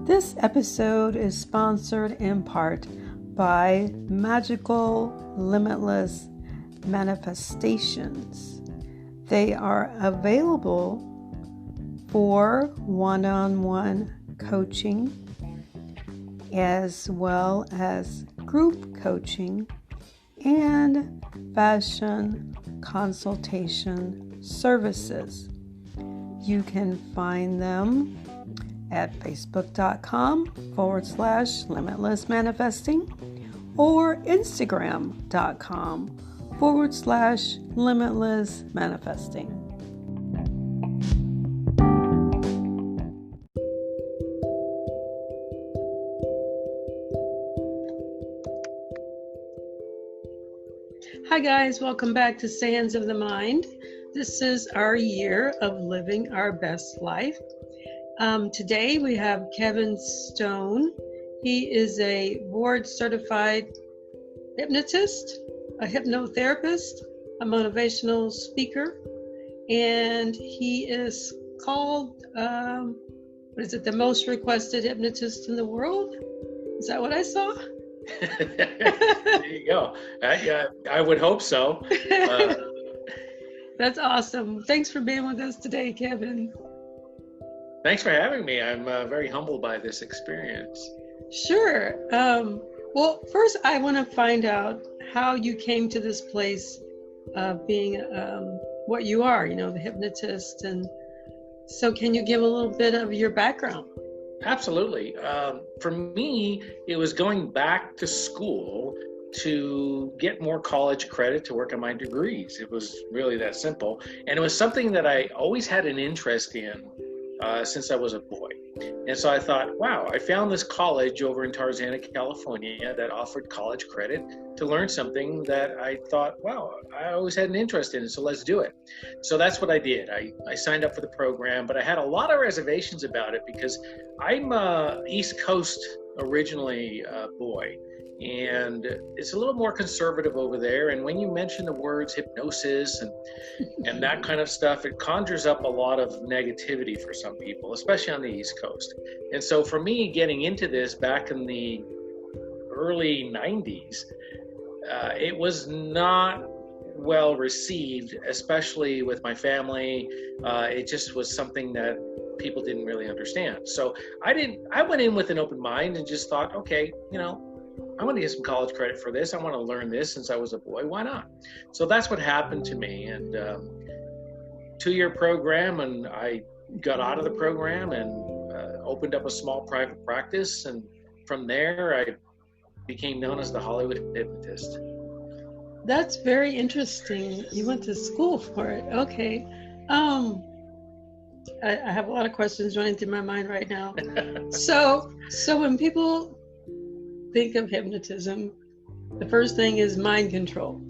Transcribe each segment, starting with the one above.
This episode is sponsored in part by Magical Limitless Manifestations. They are available for one-on-one coaching as well as group coaching and fashion consultation services. You can find them at facebook.com/limitless manifesting or instagram.com/limitless manifesting. Hi guys, welcome back to Sands of the Mind. This is our year of living our best life. Today we have Kevin Stone. He is a board-certified hypnotist, a hypnotherapist, a motivational speaker, and he is called, the most requested hypnotist in the world? Is that what I saw? There you go. I would hope so. That's awesome. Thanks for being with us today, Kevin. Thanks for having me. I'm very humbled by this experience. Sure. Well, first I want to find out how you came to this place of being what you are, the hypnotist. And so can you give a little bit of your background? Absolutely. For me, it was going back to school to get more college credit to work on my degrees. It was really that simple. And it was something that I always had an interest in since I was a boy. And so I thought, wow, I found this college over in Tarzana, California that offered college credit to learn something that I thought, wow, I always had an interest in it, so let's do it. So that's what I did. I signed up for the program, but I had a lot of reservations about it because I'm a East Coast originally boy. And it's a little more conservative over there. And when you mention the words hypnosis and that kind of stuff, it conjures up a lot of negativity for some people, especially on the East Coast. And so for me, getting into this back in the early 90s, it was not well received, especially with my family. It just was something that people didn't really understand. So I went in with an open mind and just thought, okay, I want to get some college credit for this. I want to learn this since I was a boy. Why not? So that's what happened to me. And 2-year program, and I got out of the program and opened up a small private practice. And from there, I became known as the Hollywood Hypnotist. That's very interesting. You went to school for it. Okay. I have a lot of questions running through my mind right now. So when people think of hypnotism, the first thing is mind control.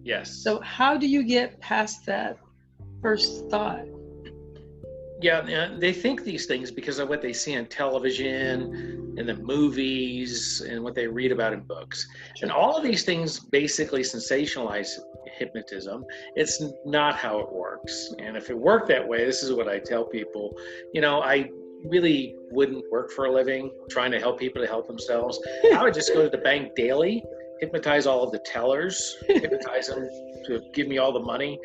Yes. So how do you get past that first thought? Yeah, they think these things because of what they see on television, in the movies, and what they read about in books. And all of these things basically sensationalize hypnotism. It's not how it works. And if it worked that way, this is what I tell people, I really wouldn't work for a living trying to help people to help themselves. I would just go to the bank daily, hypnotize all of the tellers, hypnotize them to give me all the money,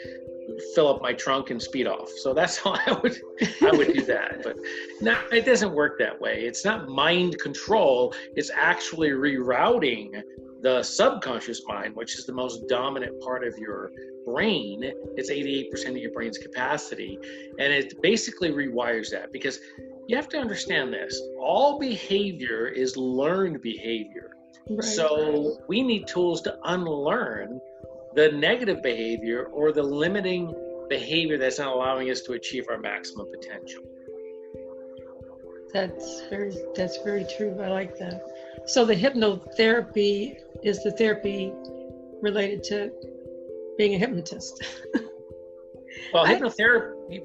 fill up my trunk and speed off. So that's how I would do that. But no, it doesn't work that way. It's not mind control. It's actually rerouting the subconscious mind, which is the most dominant part of your brain. It's 88% of your brain's capacity. And it basically rewires that, because you have to understand this. All behavior is learned behavior. Right. So we need tools to unlearn the negative behavior or the limiting behavior that's not allowing us to achieve our maximum potential. That's very true. I like that. So the hypnotherapy is the therapy related to being a hypnotist. Well, hypnotherapy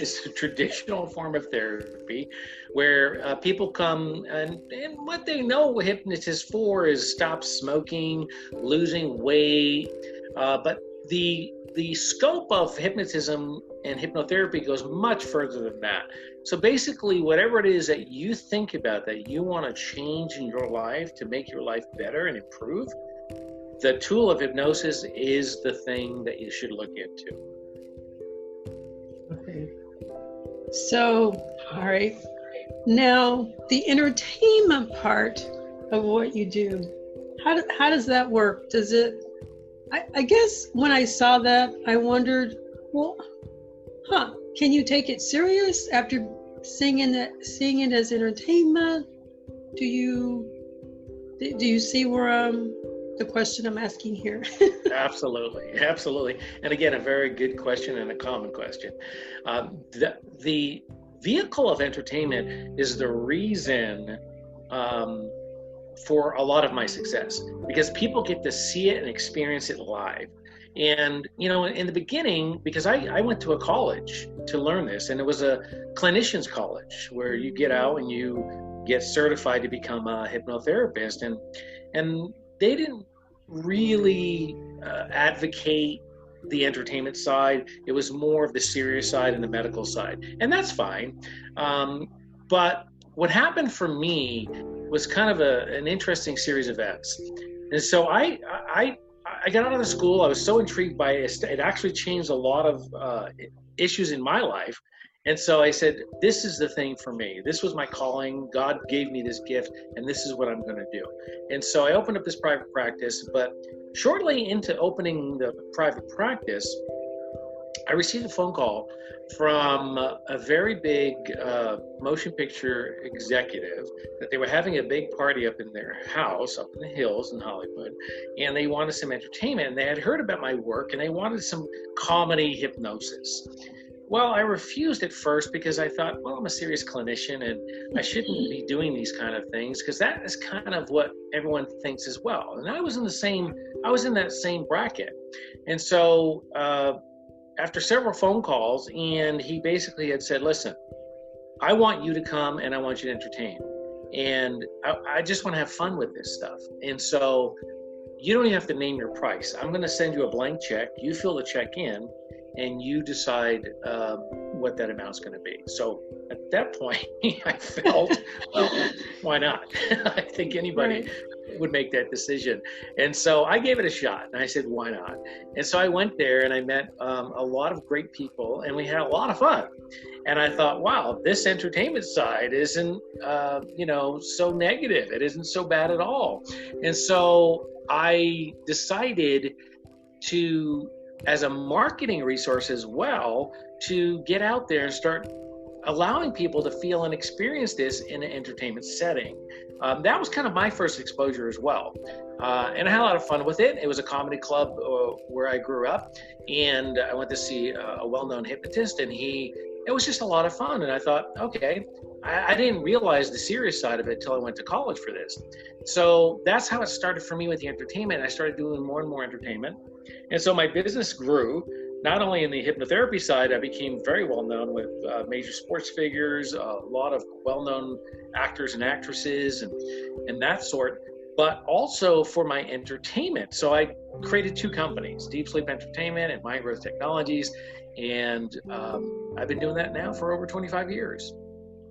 is a traditional form of therapy where people come and what they know hypnotists for is stop smoking, losing weight, but the the scope of hypnotism and hypnotherapy goes much further than that. So basically, whatever it is that you think about that you want to change in your life to make your life better and improve, the tool of hypnosis is the thing that you should look into. Okay. So, all right. Now, the entertainment part of what you do, how does that work? Does it, I guess when I saw that, I wondered, well, can you take it serious after seeing it as entertainment? Do you see where the question I'm asking here? Absolutely. And again, a very good question and a common question. The vehicle of entertainment is the reason for a lot of my success, because people get to see it and experience it live. And, in the beginning, because I went to a college to learn this, and it was a clinician's college where you get out and you get certified to become a hypnotherapist. And they didn't really advocate the entertainment side. It was more of the serious side and the medical side. And that's fine. But what happened for me was kind of an interesting series of events. And so I got out of the school. I was so intrigued by it. It actually changed a lot of issues in my life. And so I said, this is the thing for me. This was my calling. God gave me this gift, and this is what I'm going to do. And so I opened up this private practice. But shortly into opening the private practice, I received a phone call from a very big motion picture executive that they were having a big party up in their house up in the hills in Hollywood, and they wanted some entertainment. And they had heard about my work, and they wanted some comedy hypnosis. Well, I refused at first because I thought, well, I'm a serious clinician and I shouldn't be doing these kind of things, because that is kind of what everyone thinks as well. And I was in that same bracket. And so after several phone calls, and he basically had said, listen, I want you to come and I want you to entertain. And I just want to have fun with this stuff. And so you don't even have to name your price. I'm going to send you a blank check. You fill the check in, and you decide what that amount's going to be. So at that point, I felt, well, why not? I think anybody would make that decision. And so I gave it a shot, and I said, why not? And so I went there, and I met a lot of great people, and we had a lot of fun. And I thought, wow, this entertainment side isn't, so negative. It isn't so bad at all. And so I decided to, as a marketing resource as well, to get out there and start allowing people to feel and experience this in an entertainment setting. That was kind of my first exposure as well. And I had a lot of fun with it. It was a comedy club where I grew up, and I went to see a well-known hypnotist, and it was just a lot of fun. And I thought, okay, I didn't realize the serious side of it till I went to college for this. So that's how it started for me with the entertainment. I started doing more and more entertainment. And so my business grew. Not only in the hypnotherapy side, I became very well known with major sports figures, a lot of well-known actors and actresses and that sort, but also for my entertainment. So I created two companies, Deep Sleep Entertainment and Mind Growth Technologies. And I've been doing that now for over 25 years.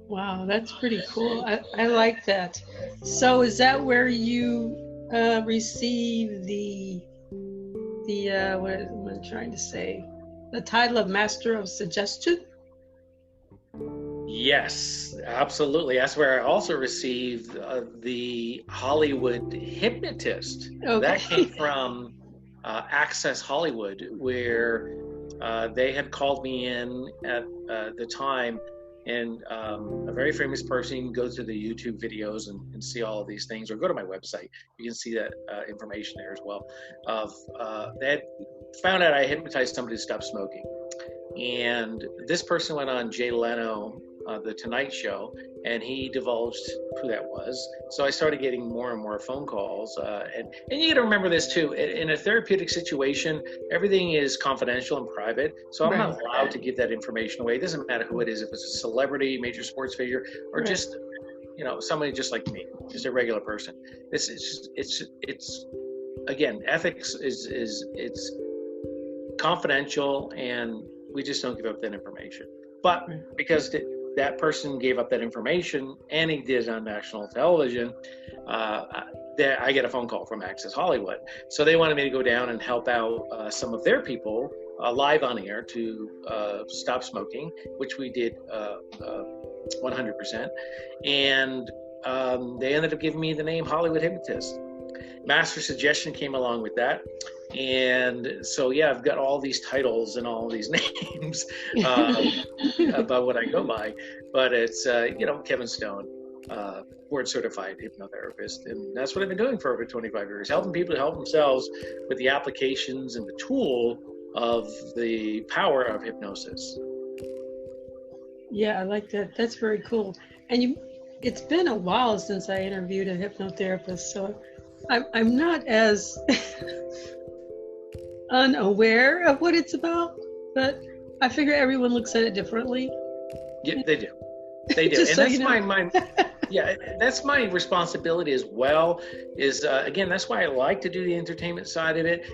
Wow, that's pretty cool. I like that. So is that where you receive the what am I trying to say? The title of Master of Suggestion? Yes, absolutely. That's where I also received the Hollywood Hypnotist. Okay. That came from Access Hollywood, where they had called me in at the time. And a very famous person, you can go to the YouTube videos and see all of these things, or go to my website. You can see that information there as well. They had found out I hypnotized somebody to stop smoking. And this person went on Jay Leno, The Tonight Show, and he divulged who that was. So I started getting more and more phone calls. And you got to remember this too, in a therapeutic situation, everything is confidential and private. So I'm not allowed to give that information away. It doesn't matter who it is, if it's a celebrity, major sports figure, or just, somebody just like me, just a regular person. It's again, ethics is confidential, and we just don't give up that information. But because that person gave up that information and he did it on national television, I get a phone call from Access Hollywood. So they wanted me to go down and help out some of their people live on air to stop smoking, which we did 100%. And they ended up giving me the name Hollywood Hypnotist. Master Suggestion came along with that. And so, yeah, I've got all these titles and all these names about what I go by. But it's, Kevin Stone, board certified hypnotherapist. And that's what I've been doing for over 25 years, helping people to help themselves with the applications and the tool of the power of hypnosis. Yeah, I like that. That's very cool. And it's been a while since I interviewed a hypnotherapist, so I'm not as unaware of what it's about, but I figure everyone looks at it differently. Yeah, they do. They do. And so that's my yeah, that's my responsibility as well, is again, that's why I like to do the entertainment side of it,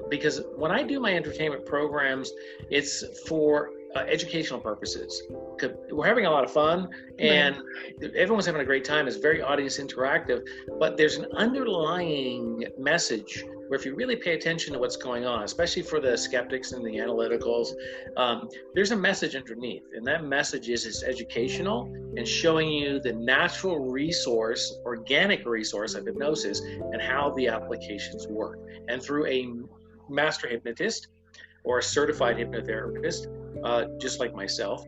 because when I do my entertainment programs, it's for educational purposes. We're having a lot of fun and everyone's having a great time. It's very audience interactive, but there's an underlying message where if you really pay attention to what's going on, especially for the skeptics and the analyticals, there's a message underneath, and that message is educational and showing you the natural resource, organic resource of hypnosis and how the applications work. And through a master hypnotist or a certified hypnotherapist, just like myself,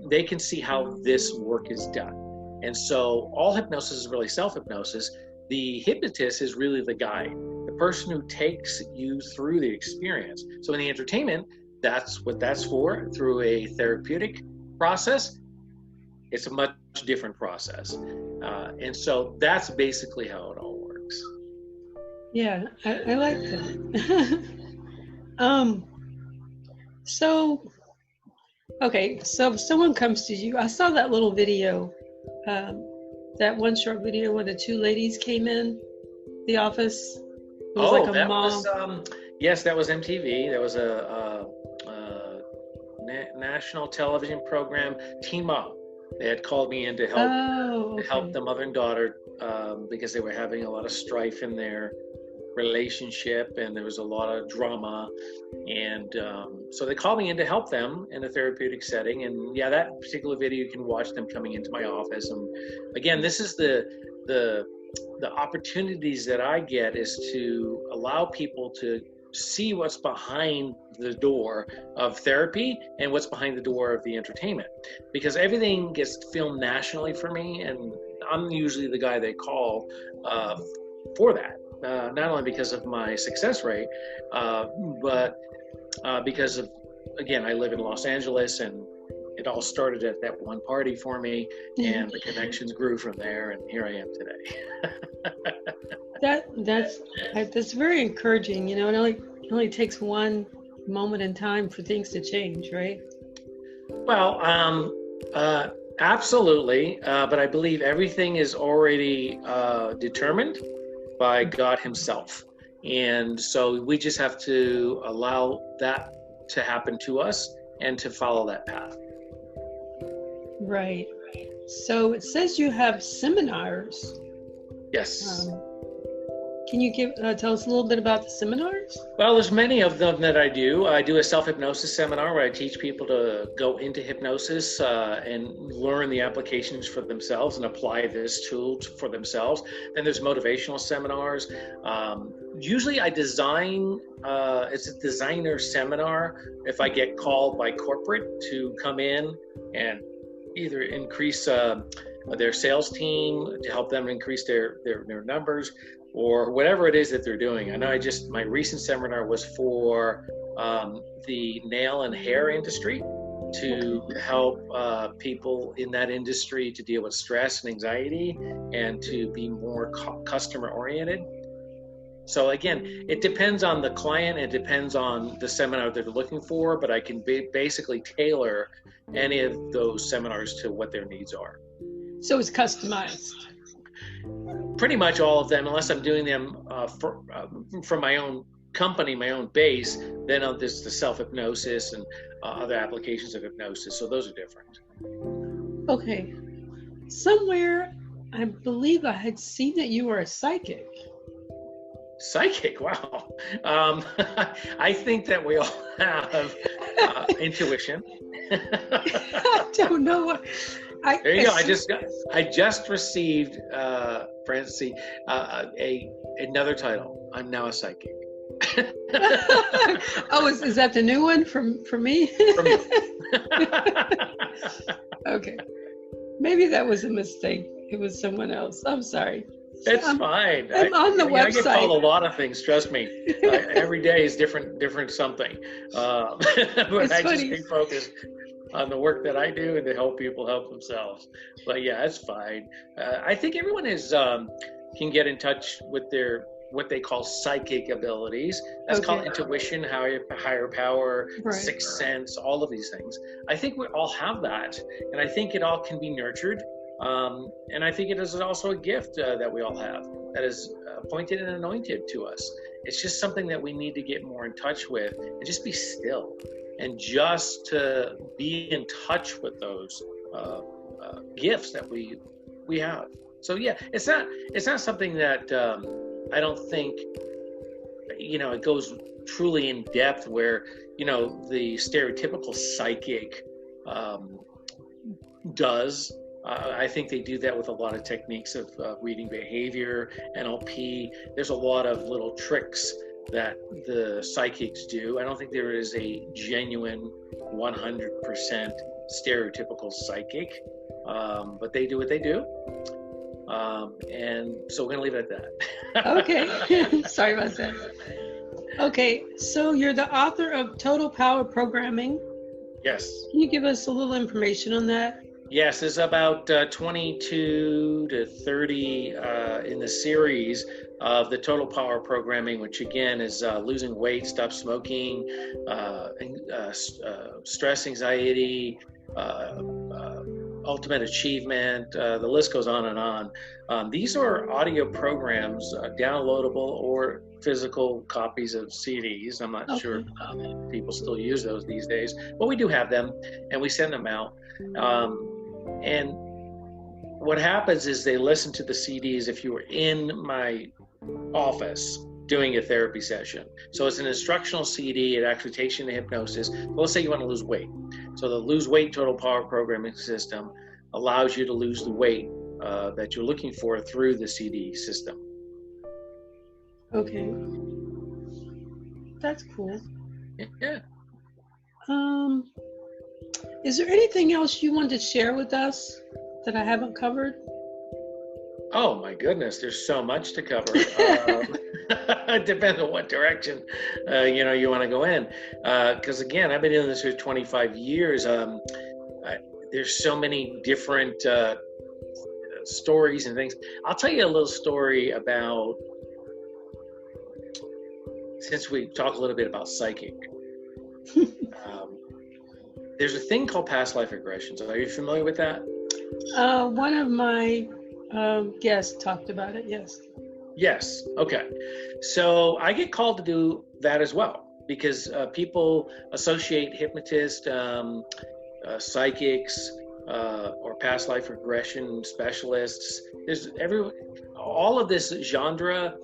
they can see how this work is done. And so all hypnosis is really self-hypnosis. The hypnotist is really the guide, the person who takes you through the experience. So in the entertainment, that's what that's for. Through a therapeutic process, it's a much different process. And so that's basically how it all works. Yeah, I like that. So if someone comes to you, I saw that little video, that one short video where the two ladies came in the office. It was like a mom. Yes, that was MTV. That was a national television program, Teen Mom. They had called me in to help the mother and daughter because they were having a lot of strife in their relationship, and there was a lot of drama, and so they called me in to help them in a therapeutic setting. And yeah, that particular video, you can watch them coming into my office. And again, this is the opportunities that I get, is to allow people to see what's behind the door of therapy and what's behind the door of the entertainment, because everything gets filmed nationally for me, and I'm usually the guy they call for that. Not only because of my success rate, but because of, again, I live in Los Angeles, and it all started at that one party for me, and the connections grew from there, and here I am today. That's very encouraging. You know, it only takes one moment in time for things to change, right? Well, absolutely, but I believe everything is already determined by God himself. And so we just have to allow that to happen to us and to follow that path. Right. So it says you have seminars. Yes. Can you tell us a little bit about the seminars? Well, there's many of them that I do. I do a self-hypnosis seminar where I teach people to go into hypnosis and learn the applications for themselves and apply this tool for themselves. Then there's motivational seminars. Usually I design, it's a designer seminar if I get called by corporate to come in and either increase their sales team to help them increase their numbers, or whatever it is that they're doing. I know my recent seminar was for the nail and hair industry, to help people in that industry to deal with stress and anxiety and to be more customer oriented. So again, it depends on the client, it depends on the seminar they're looking for, but I can basically tailor any of those seminars to what their needs are. So it's customized. Pretty much all of them, unless I'm doing them for my own company, my own base. Then there's the self-hypnosis and other applications of hypnosis. So those are different. Okay. Somewhere, I believe I had seen that you were a psychic. Psychic, wow. I think that we all have intuition. I don't know what. There you go. I just received, Francie, another title. I'm now a psychic. Oh, is that the new one from me? From you. Okay. Maybe that was a mistake. It was someone else. I'm sorry. It's fine. I'm on the website. I get called a lot of things. Trust me. Every day is different something. But I just stay focused on the work that I do and to help people help themselves. But yeah, it's fine. I think everyone can get in touch with their what they call psychic abilities. That's called intuition, higher power, sixth sense, all of these things. I think we all have that, and I think it all can be nurtured. And I think it is also a gift that we all have that is appointed and anointed to us. It's just something that we need to get more in touch with and just be still and just to be in touch with those gifts that we have. So yeah, it's not something that I don't think, it goes truly in depth where, the stereotypical psychic does. I think they do that with a lot of techniques of reading behavior, NLP. There's a lot of little tricks that the psychics do. I don't think there is a genuine 100% stereotypical psychic, but they do what they do. And so we're going to leave it at that. Okay. Sorry about that. Okay. So you're the author of Total Power Programming. Yes. Can you give us a little information on that? Yes, there's about 22 to 30 in the series of the Total Power Programming, which again is losing weight, stop smoking, stress, anxiety, ultimate achievement. The list goes on and on. These are audio programs, downloadable or physical copies of CDs. I'm not sure if people still use those these days, but we do have them, and we send them out. And what happens is they listen to the CDs if you were in my office doing a therapy session. So it's an instructional CD. It actually takes you into hypnosis. But let's say you want to lose weight. So the Lose Weight Total Power Programming System allows you to lose the weight that you're looking for through the CD system. Okay. That's cool. Yeah. Is there anything else you want to share with us that I haven't covered? Oh my goodness, there's so much to cover. It depends on what direction you want to go in. Because again, I've been doing this for 25 years. There's so many different stories and things. I'll tell you a little story about, since we talk a little bit about psychic. There's a thing called past life regressions. Are you familiar with that? One of my guests talked about it, yes. Yes, okay. So I get called to do that as well because people associate hypnotists, psychics, or past life regression specialists. There's all of this genre,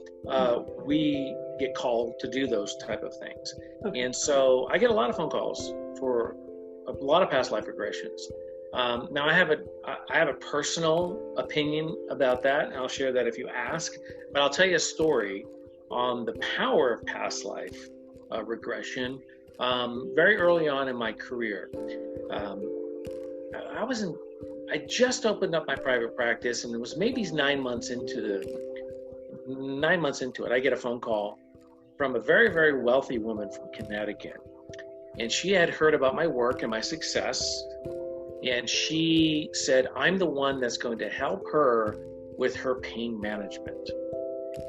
we get called to do those type of things. Okay. And so I get a lot of phone calls for a lot of past life regressions. Now I have a personal opinion about that, and I'll share that if you ask, but I'll tell you a story on the power of past life regression. Very early on in my career, I just opened up my private practice, and it was maybe 9 months into it, I get a phone call from a very, very wealthy woman from Connecticut. And she had heard about my work and my success. And she said, I'm the one that's going to help her with her pain management.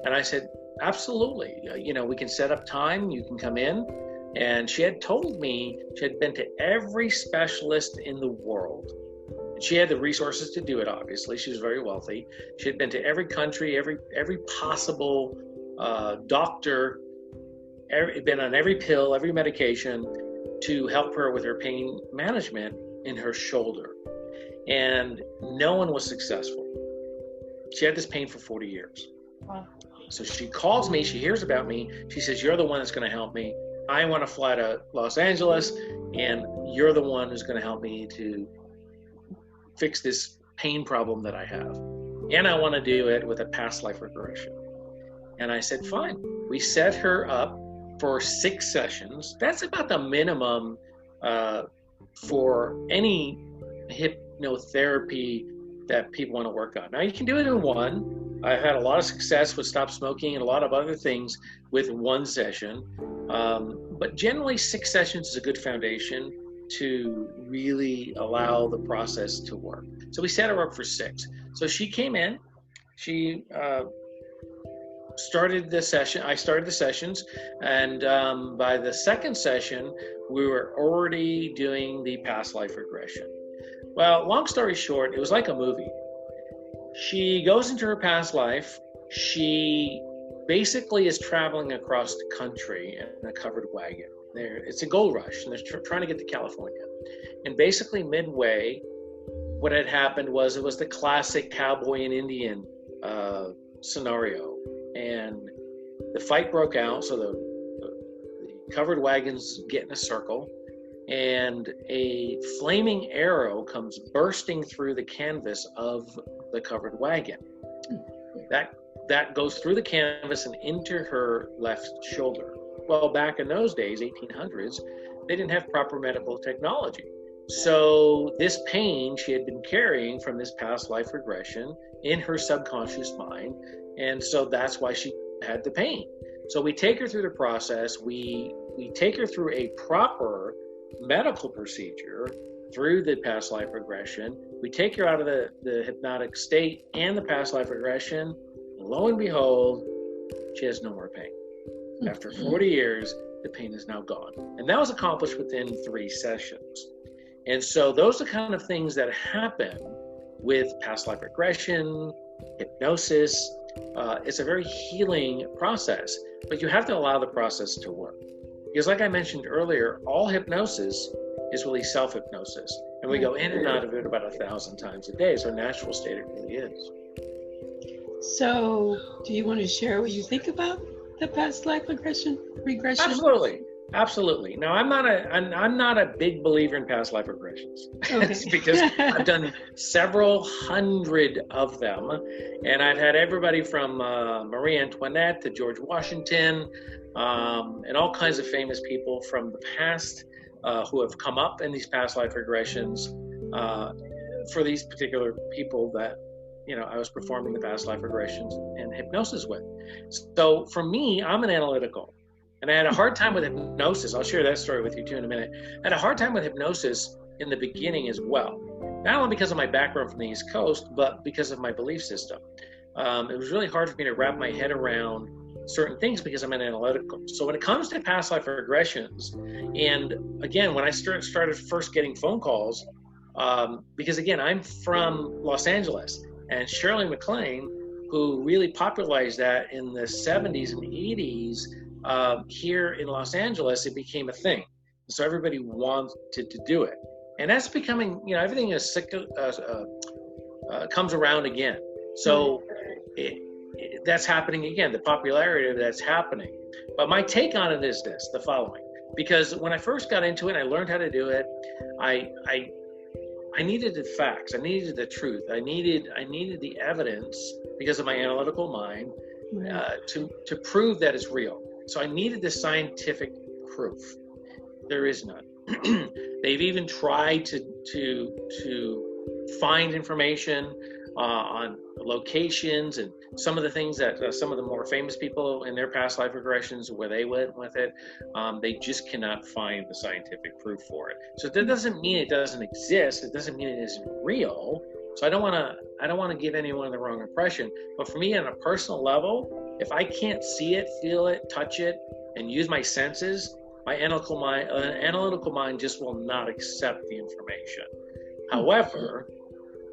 And I said, absolutely. We can set up time. You can come in. And she had told me she had been to every specialist in the world. And she had the resources to do it, obviously. She was very wealthy. She had been to every country, every possible doctor been on every pill, every medication to help her with her pain management in her shoulder. And no one was successful. She had this pain for 40 years. Wow. So she calls me, she hears about me, she says, you're the one that's going to help me. I want to fly to Los Angeles, and you're the one who's going to help me to fix this pain problem that I have. And I want to do it with a past life regression. And I said, fine. We set her up for 6 sessions. That's about the minimum for any hypnotherapy that people want to work on. Now, you can do it in one. I've had a lot of success with stop smoking and a lot of other things with one session. But generally, 6 sessions is a good foundation to really allow the process to work. So we set her up for 6. So she came in, she started the session, I started the sessions, and by the 2nd session, we were already doing the past life regression. Well, long story short, it was like a movie. She goes into her past life. She basically is traveling across the country in a covered wagon. It's a gold rush, and they're trying to get to California. And basically midway, what had happened was it was the classic cowboy and Indian scenario. And the fight broke out, so the covered wagons get in a circle, and a flaming arrow comes bursting through the canvas of the covered wagon. That goes through the canvas and into her left shoulder. Well, back in those days, 1800s, they didn't have proper medical technology. So this pain she had been carrying from this past life regression in her subconscious mind, and so that's why she had the pain. So we take her through the process. We take her through a proper medical procedure through the past life regression. We take her out of the hypnotic state and the past life regression. Lo and behold, she has no more pain. After 40 years, the pain is now gone. And that was accomplished within 3 sessions. And so those are the kind of things that happen with past life regression, hypnosis. It's a very healing process, but you have to allow the process to work. Because like I mentioned earlier, all hypnosis is really self-hypnosis. And we go in and out of it about 1,000 times a day. It's our natural state, it really is. So do you want to share what you think about the past life regression? Absolutely. Now, I'm not a big believer in past life regressions. Okay. It's because I've done several hundred of them, and I've had everybody from Marie Antoinette to George Washington, and all kinds of famous people from the past who have come up in these past life regressions for these particular people that I was performing the past life regressions and hypnosis with. So for me, I'm an analytical. And I had a hard time with hypnosis. I'll share that story with you too in a minute. I had a hard time with hypnosis in the beginning as well. Not only because of my background from the East Coast, but because of my belief system. It was really hard for me to wrap my head around certain things because I'm an analytical. So when it comes to past life regressions, and again, when I started first getting phone calls, because again, I'm from Los Angeles, and Shirley MacLaine, who really popularized that in the 70s and 80s, here in Los Angeles, it became a thing. So everybody wanted to do it. And that's becoming, everything is comes around again. So that's happening again, the popularity of that's happening. But my take on it is the following. Because when I first got into it, I learned how to do it. I needed the facts. I needed the truth. I needed the evidence because of my analytical mind to prove that it's real. So I needed the scientific proof. There is none. They've even tried to find information on locations and some of the things that some of the more famous people in their past life regressions, where they went with it, they just cannot find the scientific proof for it. So that doesn't mean it doesn't exist. It doesn't mean it isn't real. So I don't want to give anyone the wrong impression. But for me, on a personal level, if I can't see it, feel it, touch it, and use my senses, my analytical mind just will not accept the information. However,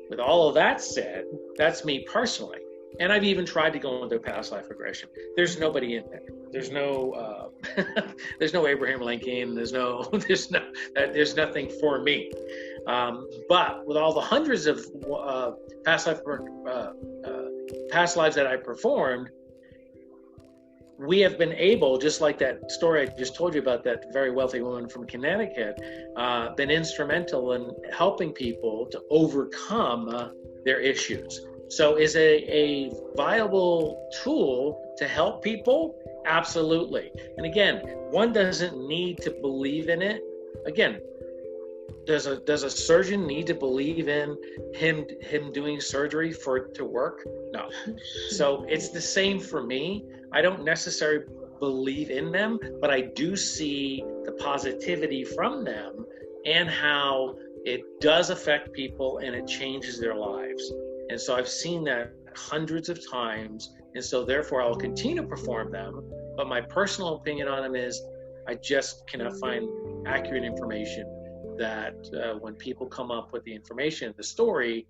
with all of that said, that's me personally. And I've even tried to go into a past life regression. There's nobody in there. there's no there's no Abraham Lincoln. There's nothing for me. But with all the hundreds of past lives that I performed, we have been able, just like that story I just told you about, that very wealthy woman from Connecticut, been instrumental in helping people to overcome their issues. So is a viable tool to help people? Absolutely. And again, one doesn't need to believe in it. Again, does a surgeon need to believe in him doing surgery for it to work? No. So it's the same for me. I don't necessarily believe in them, but I do see the positivity from them and how it does affect people and it changes their lives. And so I've seen that hundreds of times, and so therefore I'll continue to perform them. But my personal opinion on them is I just cannot find accurate information that when people come up with the information, the story,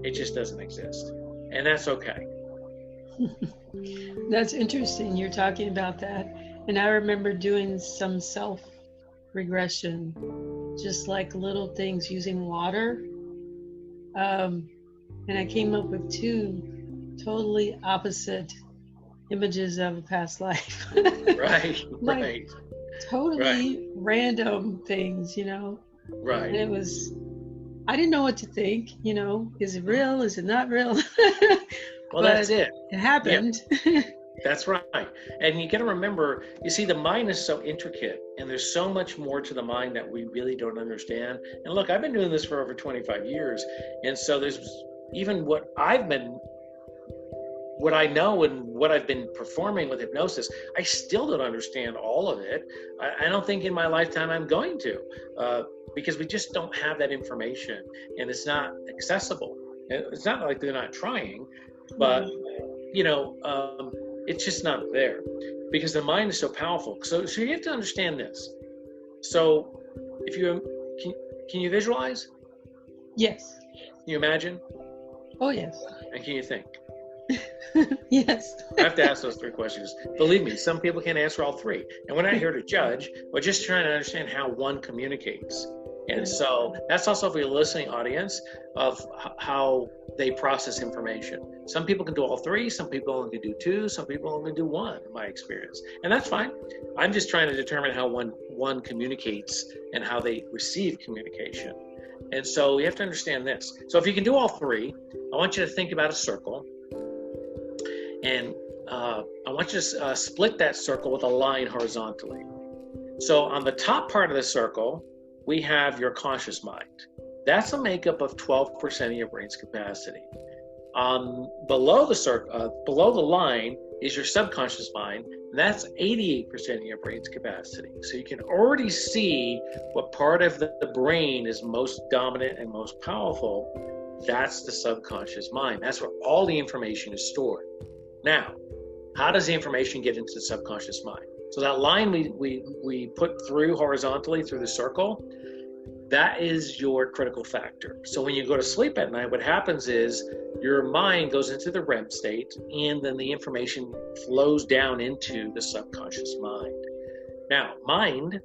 it just doesn't exist. And that's okay. That's interesting. You're talking about that. And I remember doing some self-regression, just like little things using water. And I came up with two totally opposite images of a past life. Right, like, right. Totally random things, you know? Right. And it was, I didn't know what to think, you know? Is it real? Is it not real? Well, that's it. It happened. Yeah. That's right. And you got to remember, you see, the mind is so intricate and there's so much more to the mind that we really don't understand. And look, I've been doing this for over 25 years. And so there's even what I know and what I've been performing with hypnosis, I still don't understand all of it. I don't think in my lifetime I'm going to, because we just don't have that information and it's not accessible. It's not like they're not trying, but it's just not there because the mind is so powerful. So you have to understand this. So if you can you visualize? Yes. Can you imagine? Oh, yes. And can you think? Yes. I have to ask those three questions. Believe me, some people can't answer all three. And we're not here to judge. We're just trying to understand how one communicates. And so that's also for your listening audience of how they process information. Some people can do all three. Some people only can do two. Some people only do one, in my experience. And that's fine. I'm just trying to determine how one communicates and how they receive communication. And so you have to understand this. So if you can do all three, I want you to think about a circle. And I want you to split that circle with a line horizontally. So on the top part of the circle, we have your conscious mind. That's a makeup of 12% of your brain's capacity. Below the circle, below the line is your subconscious mind, and that's 88% of your brain's capacity. So you can already see what part of the brain is most dominant and most powerful. That's the subconscious mind. That's where all the information is stored. Now, how does the information get into the subconscious mind? So that line we put through horizontally through the circle, that is your critical factor. So when you go to sleep at night, what happens is your mind goes into the REM state and then the information flows down into the subconscious mind. Now, mind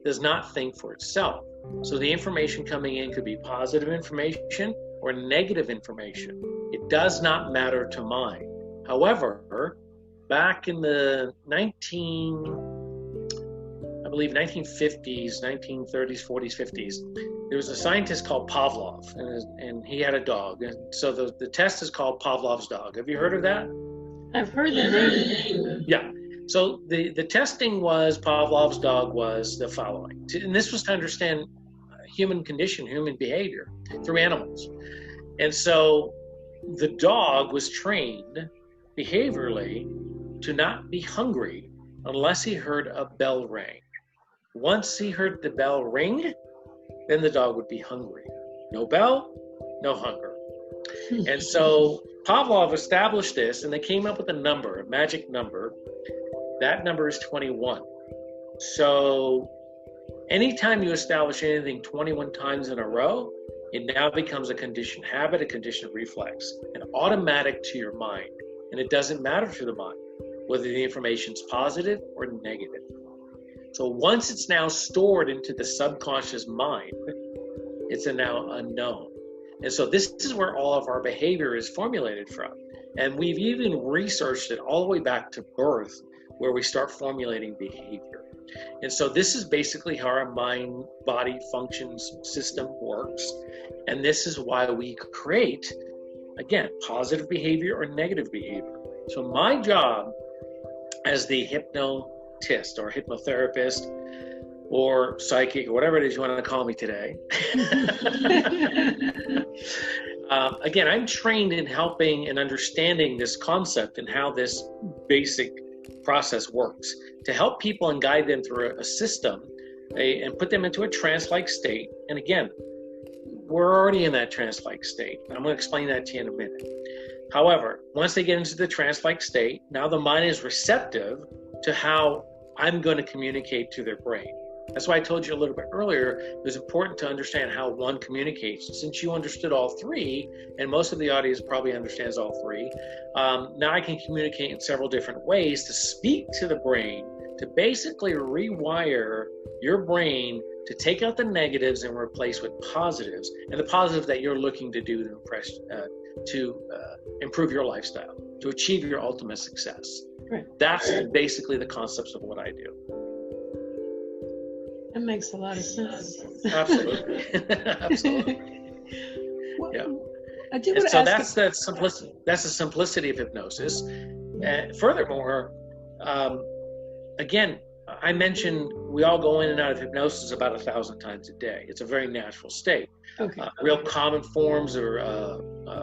does not think for itself. So the information coming in could be positive information or negative information. It does not matter to mind. However, back in the 1950s, 1930s, 40s, 50s, there was a scientist called Pavlov, and he had a dog. And so the test is called Pavlov's dog. Have you heard of that? I've heard the name. Yeah. So the testing was, Pavlov's dog was the following. And this was to understand human condition, human behavior through animals. And so the dog was trained behaviorally to not be hungry unless he heard a bell ring. Once he heard the bell ring, then the dog would be hungry. No bell, no hunger. And so Pavlov established this, and they came up with a number, a magic number. That number is 21. So anytime you establish anything 21 times in a row, it now becomes a conditioned habit, a conditioned reflex, and automatic to your mind. And it doesn't matter to the mind. whether the information's positive or negative. So once it's now stored into the subconscious mind, it's a now unknown. And so this is where all of our behavior is formulated from. And we've even researched it all the way back to birth, where we start formulating behavior. And so this is basically how our mind-body functions system works. And this is why we create, again, positive behavior or negative behavior. So my job as the hypnotist or hypnotherapist or psychic or whatever it is you want to call me today. Again, I'm trained in helping and understanding this concept and how this basic process works to help people and guide them through a system and put them into a trance-like state. And again, we're already in that trance-like state. I'm going to explain that to you in a minute. However, once they get into the trance-like state, now the mind is receptive to how I'm going to communicate to their brain. That's why I told you a little bit earlier, it was important to understand how one communicates. Since you understood all three, and most of the audience probably understands all three, now I can communicate in several different ways to speak to the brain, to basically rewire your brain to take out the negatives and replace with positives, and the positive that you're looking to do to improve your lifestyle, to achieve your ultimate success. Right. That's basically the concepts of what I do. That makes a lot of sense. Absolutely. Absolutely. Well, Yeah. I do And want to so ask that's the simplicity. That's the simplicity of hypnosis. And furthermore, again, I mentioned we all go in and out of hypnosis about 1,000 times a day. It's a very natural state. Okay. Real common forms are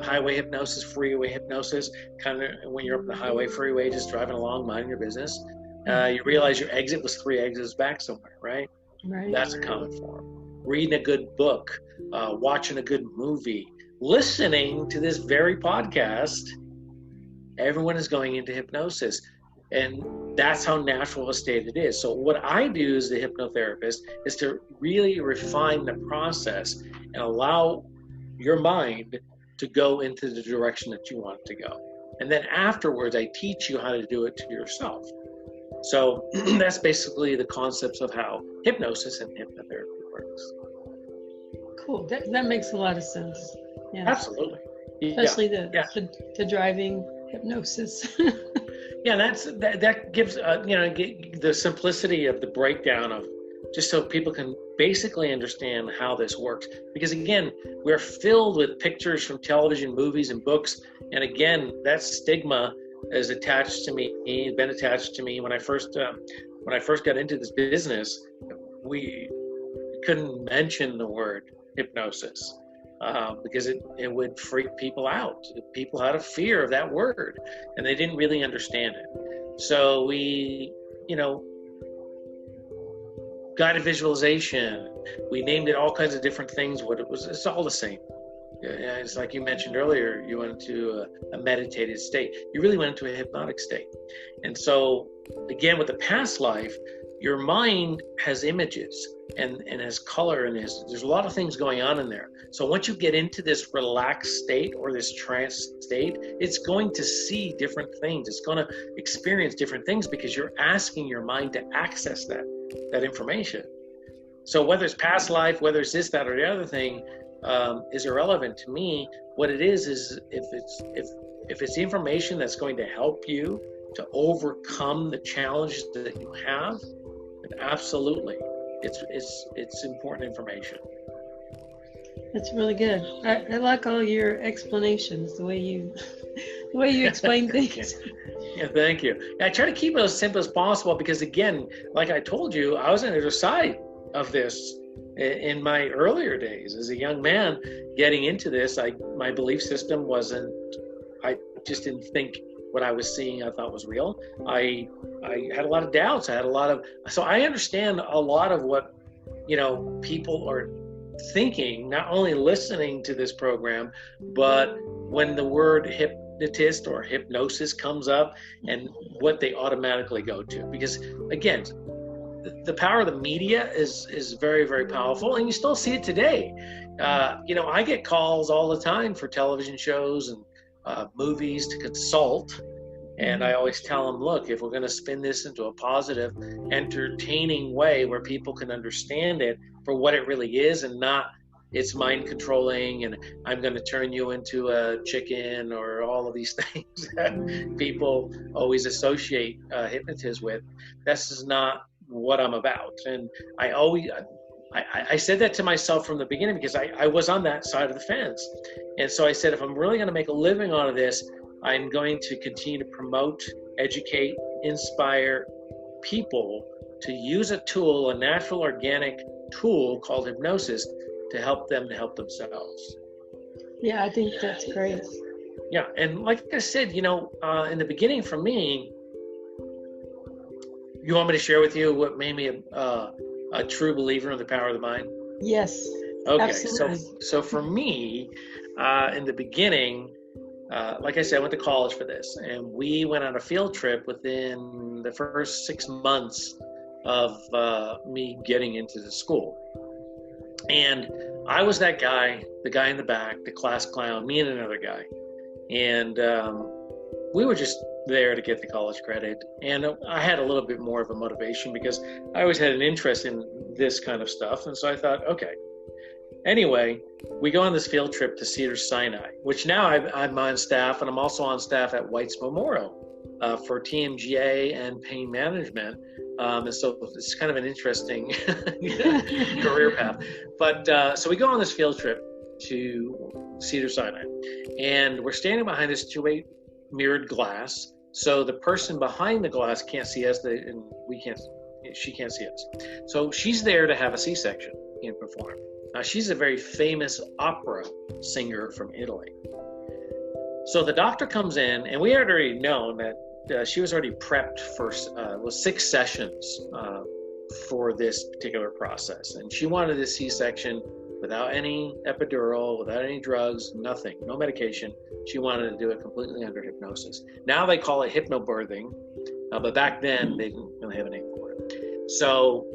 highway hypnosis, freeway hypnosis. Kind of when you're up the highway, freeway, just driving along, minding your business. You realize your exit was 3 exits back somewhere, right? Right. That's a common form. Reading a good book, watching a good movie, listening to this very podcast, everyone is going into hypnosis. And that's how natural a state it is. So what I do as the hypnotherapist is to really refine the process and allow your mind to go into the direction that you want it to go. And then afterwards, I teach you how to do it to yourself. So that's basically the concepts of how hypnosis and hypnotherapy works. Cool. That makes a lot of sense. Yeah. Absolutely. Especially the driving hypnosis. Yeah, that gives the simplicity of the breakdown of just so people can basically understand how this works. Because again, we're filled with pictures from television, movies, and books. And again, that stigma is attached to me, been attached to me when I first got into this business. We couldn't mention the word hypnosis because it would freak people out. People had a fear of that word, and they didn't really understand it. So we, guided visualization. We named it all kinds of different things. What it was, it's all the same. It's like you mentioned earlier, you went into a meditated state. You really went into a hypnotic state. And so, again, with the past life, your mind has images and has color and there's a lot of things going on in there. So once you get into this relaxed state or this trance state, it's going to see different things. It's going to experience different things because you're asking your mind to access that information. So whether it's past life, whether it's this, that, or the other thing, is irrelevant to me. What it is if it's information that's going to help you to overcome the challenges that you have, then absolutely, it's important information. That's really good. I like all your explanations, the way you explain things. Yeah, thank you. I try to keep it as simple as possible because, again, like I told you, I was on the other side of this in my earlier days as a young man getting into this. My belief system wasn't, I just didn't think what I was seeing I thought was real. I had a lot of doubts. So I understand a lot of what, people are thinking, not only listening to this program, but when the word hypnotist or hypnosis comes up and what they automatically go to. Because again, the power of the media is very, very powerful, and you still see it today. I get calls all the time for television shows and movies to consult, And I always tell them, look, if we're going to spin this into a positive, entertaining way where people can understand it for what it really is and not it's mind controlling and I'm going to turn you into a chicken or all of these things that people always associate hypnotism with. This is not what I'm about. And I said that to myself from the beginning because I was on that side of the fence. And so I said, if I'm really going to make a living out of this, I'm going to continue to promote, educate, inspire people to use a tool, a natural organic tool called hypnosis, to help them to help themselves. Yeah, I think that's great. Yeah, and like I said, in the beginning for me, you want me to share with you what made me a true believer in the power of the mind? Yes. Okay, Absolutely. so for me, in the beginning, like I said, I went to college for this, and we went on a field trip within the first 6 months of me getting into the school. And I was that guy, the guy in the back, the class clown, me and another guy. And we were just there to get the college credit. And I had a little bit more of a motivation because I always had an interest in this kind of stuff. And so I thought, okay. Anyway, we go on this field trip to Cedars-Sinai, which now I'm on staff, and I'm also on staff at White's Memorial for TMGA and pain management. And so it's kind of an interesting career path. But so we go on this field trip to Cedars-Sinai, and we're standing behind this two-way mirrored glass. So the person behind the glass can't see us, and she can't see us. So she's there to have a C-section and perform. Now, she's a very famous opera singer from Italy. So the doctor comes in, and we had already known that she was already prepped for 6 sessions for this particular process. And she wanted a C-section without any epidural, without any drugs, nothing, no medication. She wanted to do it completely under hypnosis. Now they call it hypnobirthing, but back then they didn't really have a name for it. So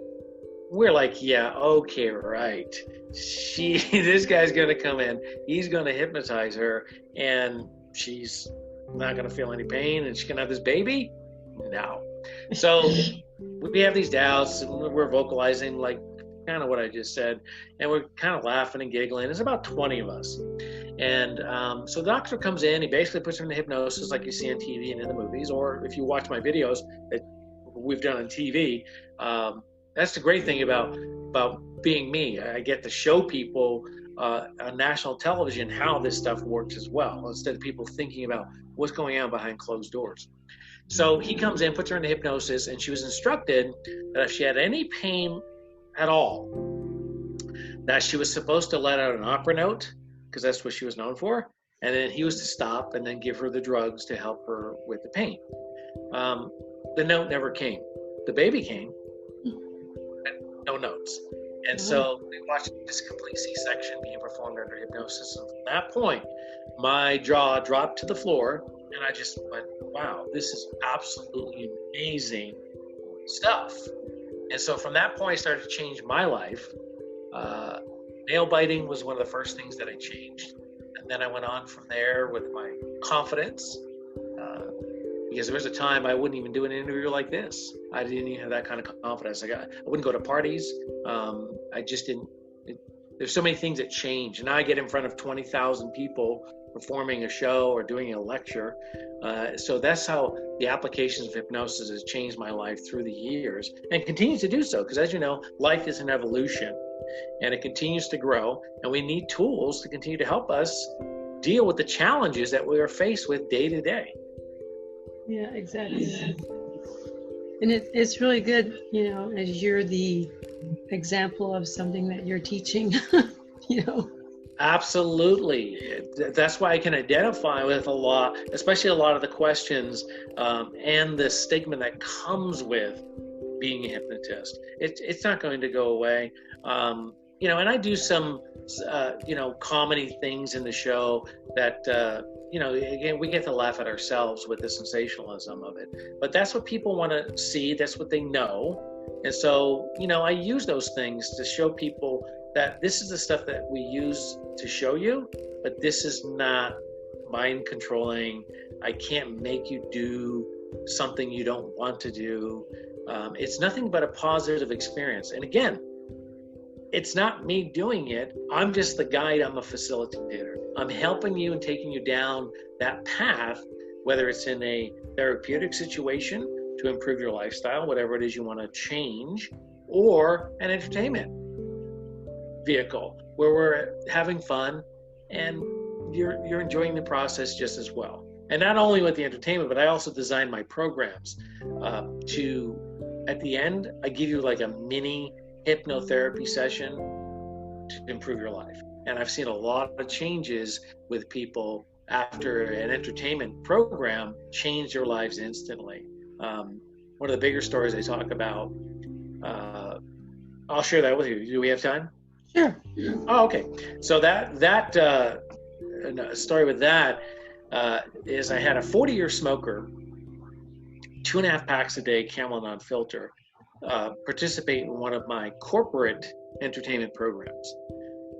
we're like, yeah, okay, right. This guy's going to come in, he's going to hypnotize her, and she's not going to feel any pain, and she's going to have this baby? No. So we have these doubts, and we're vocalizing like kind of what I just said, and we're kind of laughing and giggling. There's about 20 of us. And so the doctor comes in, he basically puts her into hypnosis like you see on TV and in the movies, or if you watch my videos that we've done on TV, that's the great thing about being me. I get to show people on national television how this stuff works as well, instead of people thinking about what's going on behind closed doors. So he comes in, puts her into hypnosis, and she was instructed that if she had any pain at all, that she was supposed to let out an opera note, because that's what she was known for, and then he was to stop and then give her the drugs to help her with the pain. The note never came. The baby came, but no notes. And so we watched this complete C-section being performed under hypnosis. And from that point, my jaw dropped to the floor, and I just went, wow, this is absolutely amazing stuff. And so from that point, I started to change my life. Nail biting was one of the first things that I changed. And then I went on from there with my confidence, because there was a time I wouldn't even do an interview like this. I didn't even have that kind of confidence. I wouldn't go to parties. I just didn't. There's so many things that change. And now I get in front of 20,000 people performing a show or doing a lecture. So that's how the applications of hypnosis has changed my life through the years, and continues to do so. Because as you know, life is an evolution, and it continues to grow. And we need tools to continue to help us deal with the challenges that we are faced with day to day. Yeah, exactly. And it's really good, as you're the example of something that you're teaching, Absolutely. That's why I can identify with a lot, especially a lot of the questions and the stigma that comes with being a hypnotist. It's not going to go away. And I do some, comedy things in the show that, again, we get to laugh at ourselves with the sensationalism of it. But that's what people want to see. That's what they know. And so, I use those things to show people that this is the stuff that we use to show you, but this is not mind controlling. I can't make you do something you don't want to do. It's nothing but a positive experience. And again, it's not me doing it. I'm just the guide. I'm a facilitator. I'm helping you and taking you down that path, whether it's in a therapeutic situation to improve your lifestyle, whatever it is you want to change, or an entertainment vehicle where we're having fun and you're enjoying the process just as well. And not only with the entertainment, but I also design my programs to, at the end, I give you like a mini hypnotherapy session to improve your life. And I've seen a lot of changes with people after an entertainment program change their lives instantly. One of the bigger stories I talk about, I'll share that with you. Do we have time? Sure. Oh, okay. So that story with that is I had a 40-year smoker, 2.5 packs a day, Camel non-filter, participate in one of my corporate entertainment programs.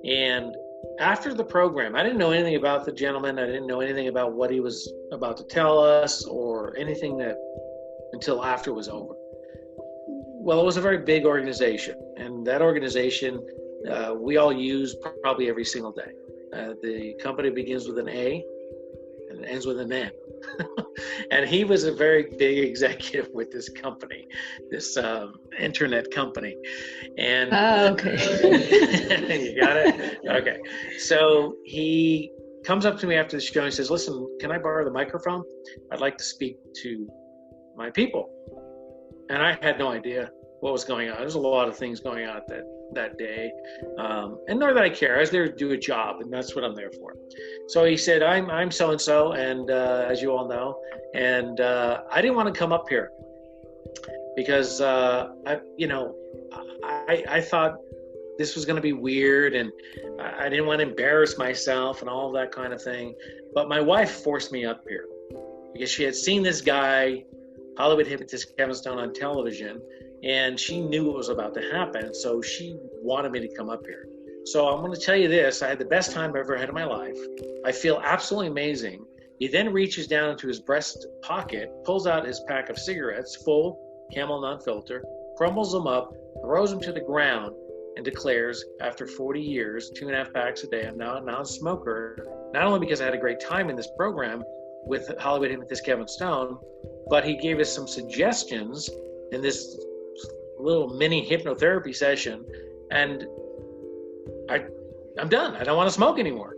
And after the program, I didn't know anything about the gentleman. I didn't know anything about what he was about to tell us or anything until after it was over. Well, it was a very big organization, and that organization we all use probably every single day. The company begins with an A and it ends with an N. And he was a very big executive with this company, this internet company. And okay. You got it? Okay. So he comes up to me after the show and he says, "Listen, can I borrow the microphone? I'd like to speak to my people." And I had no idea what was going on. There's a lot of things going on that day. And nor that I care. I was there to do a job, and that's what I'm there for. So he said, I'm so-and-so, and as you all know, and I didn't want to come up here because, I thought this was going to be weird, and I didn't want to embarrass myself and all that kind of thing. But my wife forced me up here because she had seen this guy, Hollywood Hypnotist Kevin Stone, on television, and she knew what was about to happen, so she wanted me to come up here. So I'm going to tell you this, I had the best time I ever had in my life. I feel absolutely amazing. He then reaches down into his breast pocket, pulls out his pack of cigarettes, full, Camel non-filter, crumbles them up, throws them to the ground, and declares, after 40 years, 2.5 packs a day, I'm now a non-smoker, not only because I had a great time in this program with Hollywood Hypnotist Kevin Stone, but he gave us some suggestions in this little mini hypnotherapy session, and I'm done. I don't want to smoke anymore.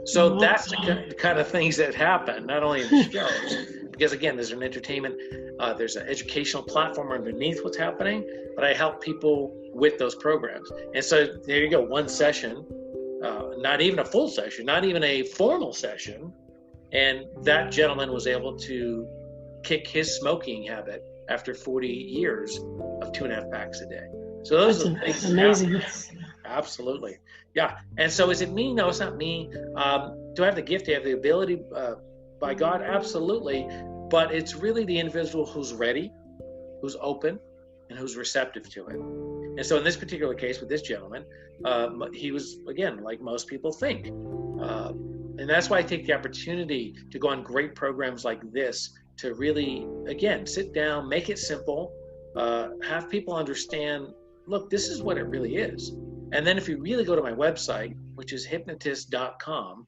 So that's the kind of things that happen, not only in the shows, because again, there's an entertainment, there's an educational platform underneath what's happening, but I help people with those programs. And so there you go, one session, not even a full session, not even a formal session, and that gentleman was able to kick his smoking habit after 40 years of 2.5 packs a day. So those are things. Amazing. Absolutely. Yeah. And so is it me? No, it's not me. Do I have the gift? Do I have the ability? By God, absolutely. But it's really the individual who's ready, who's open, and who's receptive to it. And so in this particular case with this gentleman, he was, again, like most people think. And that's why I take the opportunity to go on great programs like this to really, again, sit down, make it simple, have people understand, look, this is what it really is. And then if you really go to my website, which is hypnotist.com,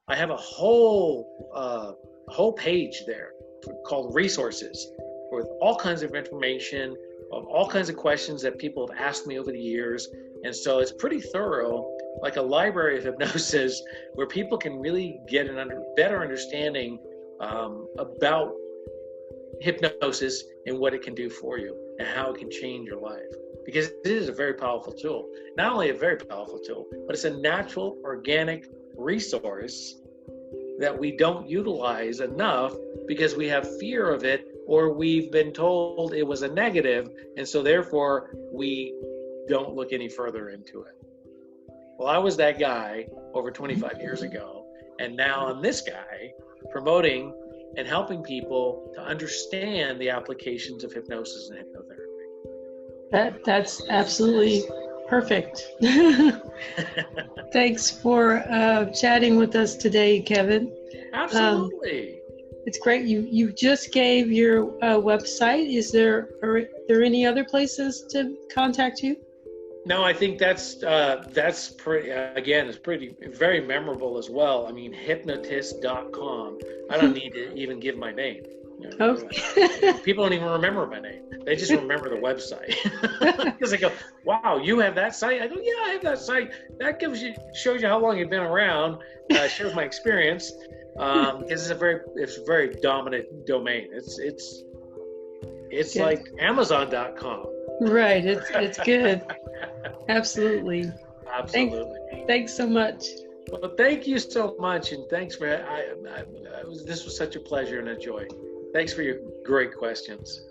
I have a whole page there called resources with all kinds of information, of all kinds of questions that people have asked me over the years. And so it's pretty thorough, like a library of hypnosis, where people can really get a better understanding about hypnosis and what it can do for you and how it can change your life. Because it is a very powerful tool. Not only a very powerful tool, but it's a natural, organic resource that we don't utilize enough because we have fear of it, or we've been told it was a negative, and so therefore we don't look any further into it. Well, I was that guy over 25 years ago, and now I'm this guy promoting and helping people to understand the applications of hypnosis and hypnotherapy. That's absolutely perfect. Thanks for chatting with us today, Kevin. Absolutely. It's great. You just gave your website. Are there any other places to contact you? No, I think that's pretty, again, it's very memorable as well. I mean, hypnotist.com. I don't need to even give my name. Okay. People don't even remember my name. They just remember the website. Because they go, wow, you have that site? I go, yeah, I have that site. That shows you how long you've been around. Shows my experience. Because it's a very dominant domain. It's like Amazon.com. Right. It's good. Absolutely. Absolutely. Thanks so much. Well, thank you so much, and thanks for this was such a pleasure and a joy. Thanks for your great questions.